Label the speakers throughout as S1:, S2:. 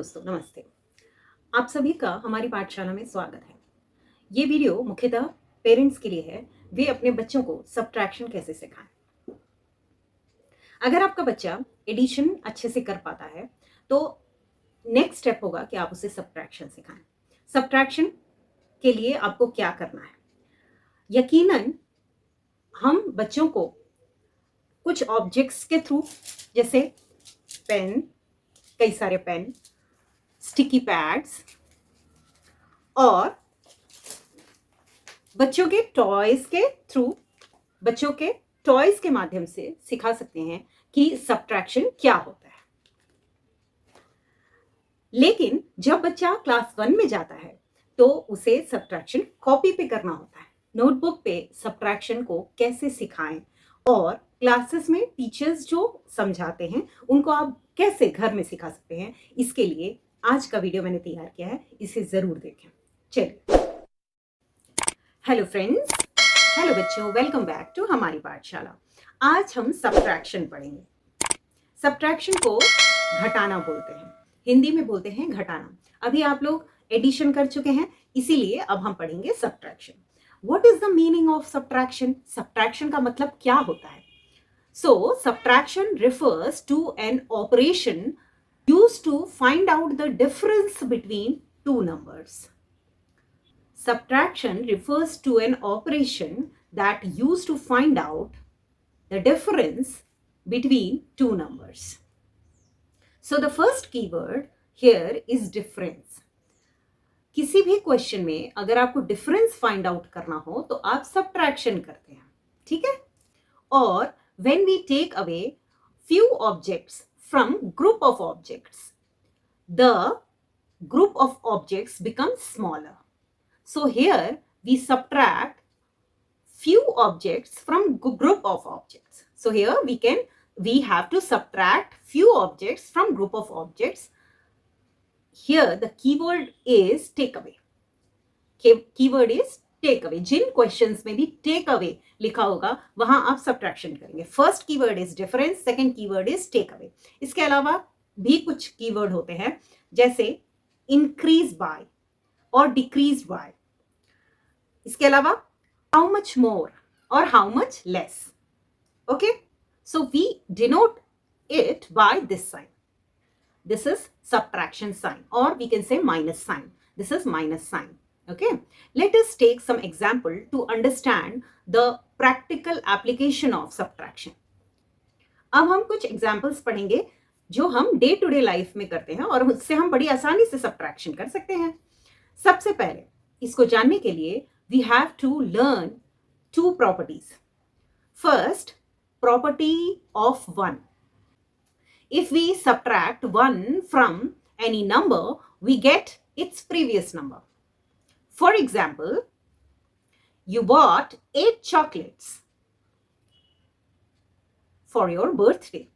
S1: दोस्तों, नमस्ते। आप सभी का हमारी पाठशाला में स्वागत है। ये वीडियो मुख्यतः पेरेंट्स के लिए है, वे अपने बच्चों को सब्ट्रैक्शन कैसे सिखाएं। अगर आपका बच्चा एडिशन अच्छे से कर पाता है तो नेक्स्ट स्टेप होगा कि आप उसे सब्ट्रैक्शन सिखाएं। सब्ट्रैक्शन के लिए आपको क्या करना है? यकीनन हम बच्चों को कुछ ऑब्जेक्ट्स के थ्रू, जैसे पेन, कई सारे पेन, स्टिकी पैड्स और बच्चों के टॉयज के माध्यम से सिखा सकते हैं कि सब्ट्रैक्शन क्या होता है। लेकिन जब बच्चा क्लास 1 में जाता है तो उसे सब्ट्रैक्शन कॉपी पे करना होता है। नोटबुक पे सब्ट्रैक्शन को कैसे सिखाएं और क्लासेस में टीचर्स जो समझाते हैं उनको आप कैसे घर में सिखा सकते हैं, इसके लिए आज का वीडियो मैंने तैयार किया है, इसे जरूर देखें। चलिए। हेलो फ्रेंड्स, हेलो बच्चों, वेलकम बैक टू हमारी पाठशाला। आज हम सब्ट्रैक्शन पढ़ेंगे। सब्ट्रैक्शन को घटाना बोलते हैं, हिंदी में बोलते हैं घटाना। अभी आप लोग एडिशन कर चुके हैं, इसीलिए अब हम पढ़ेंगे subtraction. What is the meaning of subtraction? Subtraction का मतलब क्या होता है? So subtraction refers to an operation used to find out the difference between two numbers. Subtraction refers to an operation that used to find out the difference between two numbers. So the first keyword here is difference. किसी भी question में अगर आपको difference find out करना हो तो आप subtraction करते हैं, ठीक है? और when we take away few objects from group of objects, the group of objects becomes smaller. So here we subtract few objects from group of objects. So here we have to subtract few objects from group of objects. Here the keyword is take away. Keyword is take away. Jin questions में भी take away लिखा होगा वहां आप subtraction करेंगे. First keyword is difference, second keyword is take away. इसके अलावा भी कुछ keyword होते हैं, जैसे increase by और decrease by. इसके अलावा how much more और how much less. Okay, so we denote it by this sign. This is subtraction sign, or we can say minus sign. This is minus sign. Okay, let us take some example to understand the practical application of subtraction. अब हम कुछ examples पढ़ेंगे जो हम day to day life में करते हैं और उससे हम बड़ी आसानी से सब्ट्रैक्शन कर सकते हैं। सबसे पहले इसको जानने के लिए we have to learn two properties. First, property of 1. If we subtract 1 from any number, we get its previous number. For example, you bought 8 chocolates for your birthday.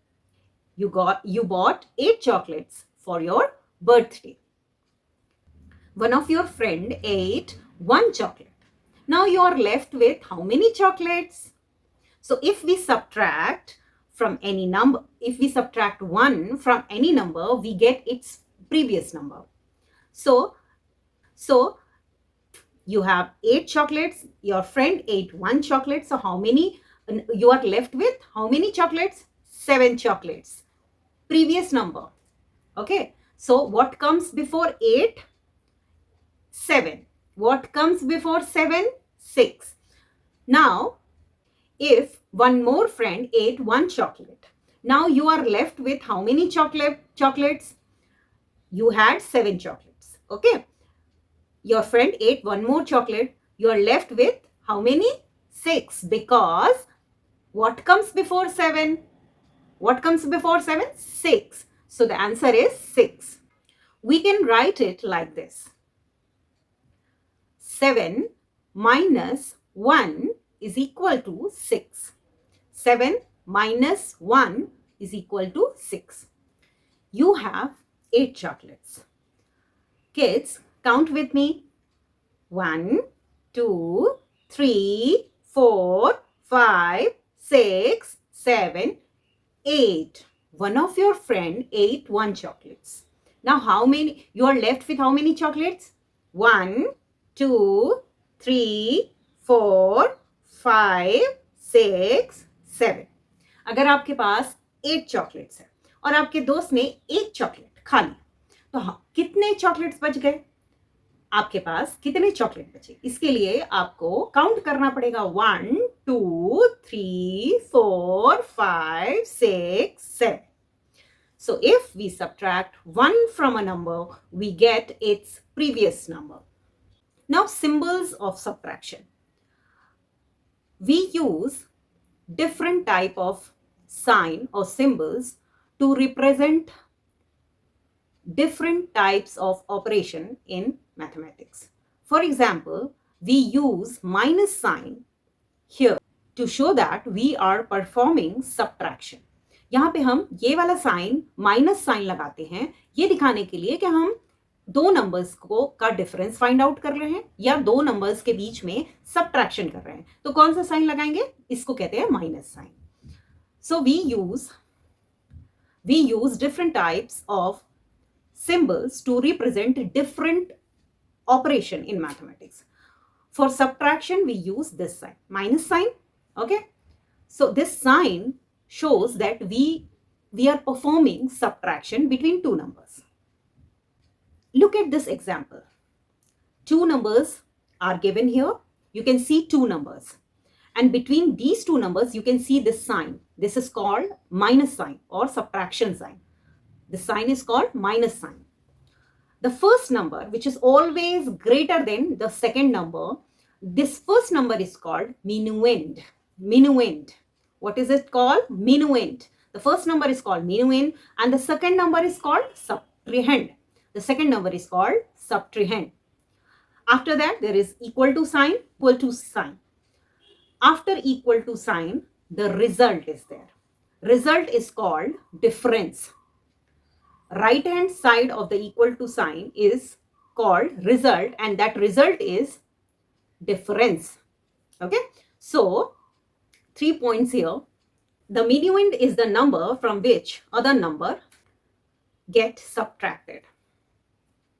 S1: You bought 8 chocolates for your birthday. One of your friend ate 1 chocolate. Now you are left with how many chocolates? So if we subtract from any number, if we subtract 1 from any number, we get its previous number. So you have 8 chocolates, your friend ate 1 chocolate. So how many you are left with? How many chocolates? 7 chocolates. Previous number. Okay. So what comes before 8? 7. What comes before 7? 6. Now, if one more friend ate 1 chocolate, now you are left with how many chocolates? You had 7 chocolates. Okay. Your friend ate 1 more chocolate. You are left with how many? 6. Because what comes before 7? What comes before 7? 6. So the answer is 6. We can write it like this. 7 minus 1 is equal to 6. 7 minus 1 is equal to 6. You have 8 chocolates. Kids, count with me. 1, 2, 3, 4, 5, 6, 7, 8. One of your friend ate 1 chocolate. Now how many, you are left with how many chocolates? 1, 2, 3, 4, 5, 6, 7. अगर आपके पास 8 chocolates है और आपके दोस्त ने एक chocolate खा ली, तो कितने चॉकलेट्स बच गए? आपके पास कितने चॉकलेट बचे? इसके लिए आपको काउंट करना पड़ेगा। 1, 2, 3, 4, 5, 6, 7. So if we subtract 1 from a number, we get its previous number. Now, symbols of subtraction. We use different type of sign or symbols to represent different types of operation in mathematics. For example, we use minus sign here to show that we are performing subtraction. यहाँ पे हम ये वाला sign minus sign लगाते हैं ये दिखाने के लिए कि हम दो नंबर्स को का डिफरेंस फाइंड आउट कर रहे हैं या दो नंबर्स के बीच में सब्ट्रैक्शन कर रहे हैं। तो कौन सा साइन लगाएंगे? इसको कहते हैं minus sign. So we use different types of symbols to represent different operation in mathematics. For subtraction, we use this sign, minus sign. Okay, so this sign shows that we are performing subtraction between two numbers. Look at this example. Two numbers are given here. You can see two numbers, and between these two numbers you can see this sign. This is called minus sign or subtraction sign. The sign is called minus sign. The first number, which is always greater than the second number, this first number is called minuend. Minuend. What is it called? Minuend. The first number is called minuend and the second number is called subtrahend. The second number is called subtrahend. After that, there is equal to sign, equal to sign. After equal to sign, the result is there. Result is called difference. Right hand side of the equal to sign is called result and that result is difference. Okay, so 3 points here. The minuend is the number from which other number get subtracted.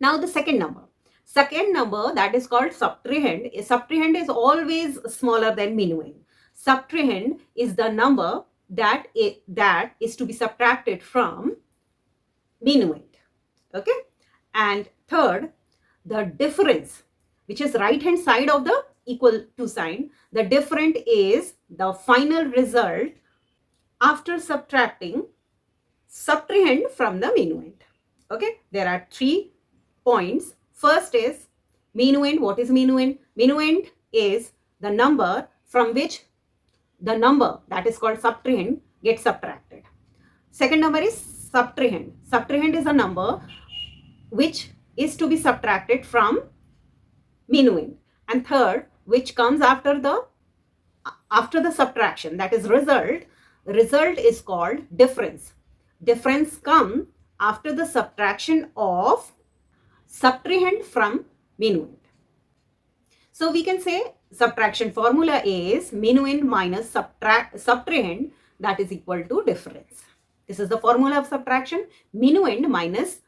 S1: Now the second number that is called subtrahend is always smaller than minuend. Subtrahend is the number that is to be subtracted from minuend. Okay, and third, the difference, which is right hand side of the equal to sign, the different is the final result after subtracting subtrahend from the minuend. Okay, there are 3 points. First is minuend. What is minuend? Minuend is the number from which the number that is called subtrahend gets subtracted. Second number is subtrahend. Subtrahend is a number which is to be subtracted from minuend. And third, which comes after the subtraction, that is result. Result is called difference. Difference comes after the subtraction of subtrahend from minuend. So we can say subtraction formula is minuend minus subtrahend, that is equal to difference. This is the formula of subtraction. Minuend minus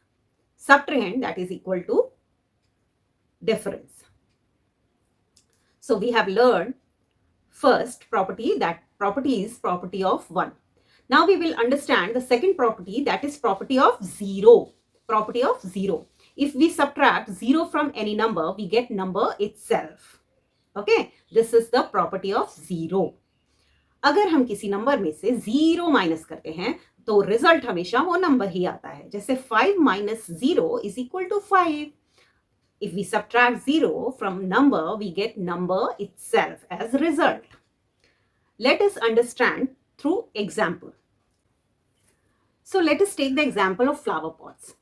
S1: subtrahend, that is equal to difference. So we have learned first property, that property is property of 1. Now we will understand the second property, that is property of 0. Property of 0. If we subtract 0 from any number, we get number itself. Okay, this is the property of 0. अगर हम किसी number में से 0 minus करते हैं तो result हमेशा वो नंबर ही आता है. जैसे 5 minus 0 is equal to 5. If we subtract 0 from number, we get number itself as result. Let us understand through example. So let us take the example of flower pots.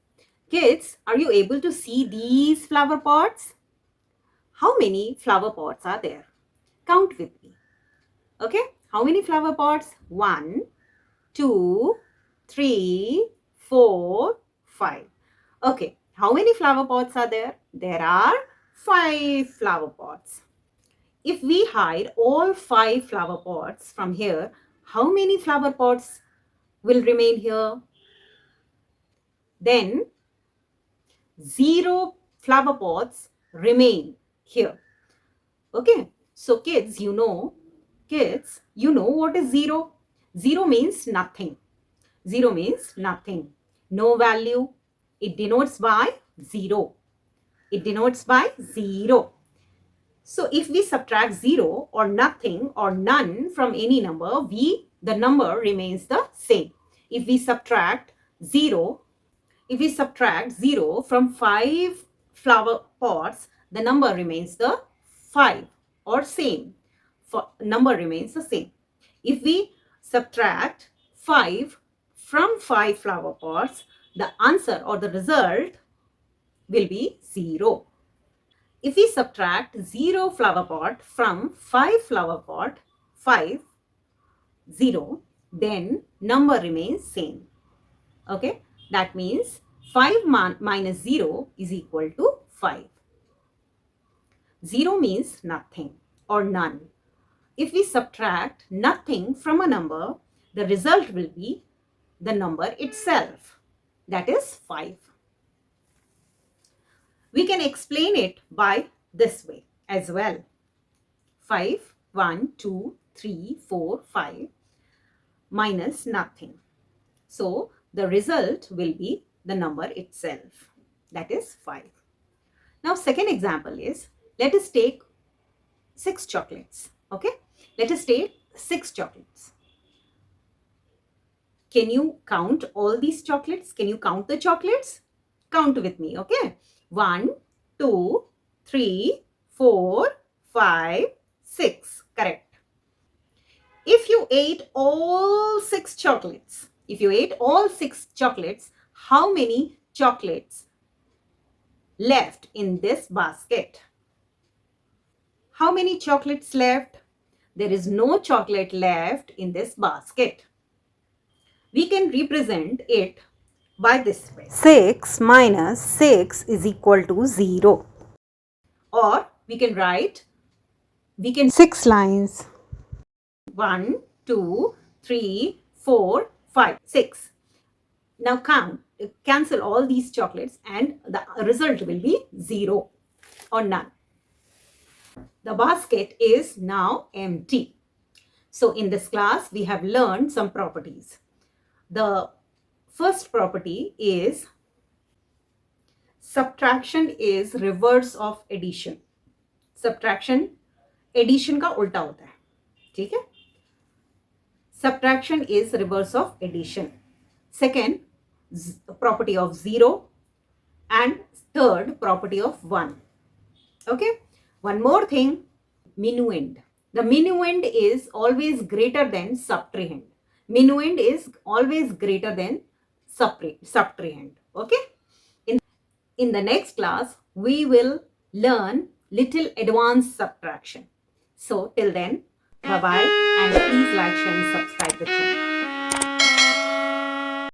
S1: Kids, are you able to see these flower pots? How many flower pots are there? Count with me. Okay, how many flower pots? 1, 2, 3, 4, 5. Okay, how many flower pots are there? There are 5 flower pots. If we hide all 5 flower pots from here, how many flower pots will remain here? Then 0 flower pots remain here. Okay, so kids, you know what is 0? 0 means nothing. 0 means nothing. No value. It denotes by 0. It denotes by 0. So if we subtract 0 or nothing or none from any number, the number remains the same. If we subtract 0 from 5 flower pots, the number remains the 5 or same. Number remains the same. If we subtract 5 from 5 flower pots, the answer or the result will be 0. If we subtract 0 flower pot from 5 flower pot, 5, 0, then number remains same. Okay, that means 5 minus 0 is equal to 5. 0 means nothing or none. If we subtract nothing from a number, the result will be the number itself, that is 5. We can explain it by this way as well. 5, 1, 2, 3, 4, 5 minus nothing. So the result will be the number itself, that is 5. Now second example is, let us take 6 chocolates. Okay, let us take 6 chocolates. Can you count all these chocolates? Can you count the chocolates? Count with me, okay? 1, 2, 3, 4, 5, 6. Correct. If you ate all 6 chocolates, how many chocolates left in this basket? How many chocolates left? There is no chocolate left in this basket. We can represent it by this way. 6 minus 6 is equal to 0. Or we can write, 6 lines. 1, 2, 3, 4, 5, 6. Now cancel all these chocolates and the result will be 0 or none. The basket is now empty. So in this class, we have learned some properties. The first property is subtraction is reverse of addition. Subtraction addition का उल्टा होता है, ठीक है? Subtraction is reverse of addition. Second, property of 0, and third, property of 1. Okay, one more thing, minuend. The minuend is always greater than subtrahend. Minuend is always greater than subtrahend. Okay, in the next class we will learn little advanced subtraction. So till then, bye bye, and please like, share and subscribe the channel.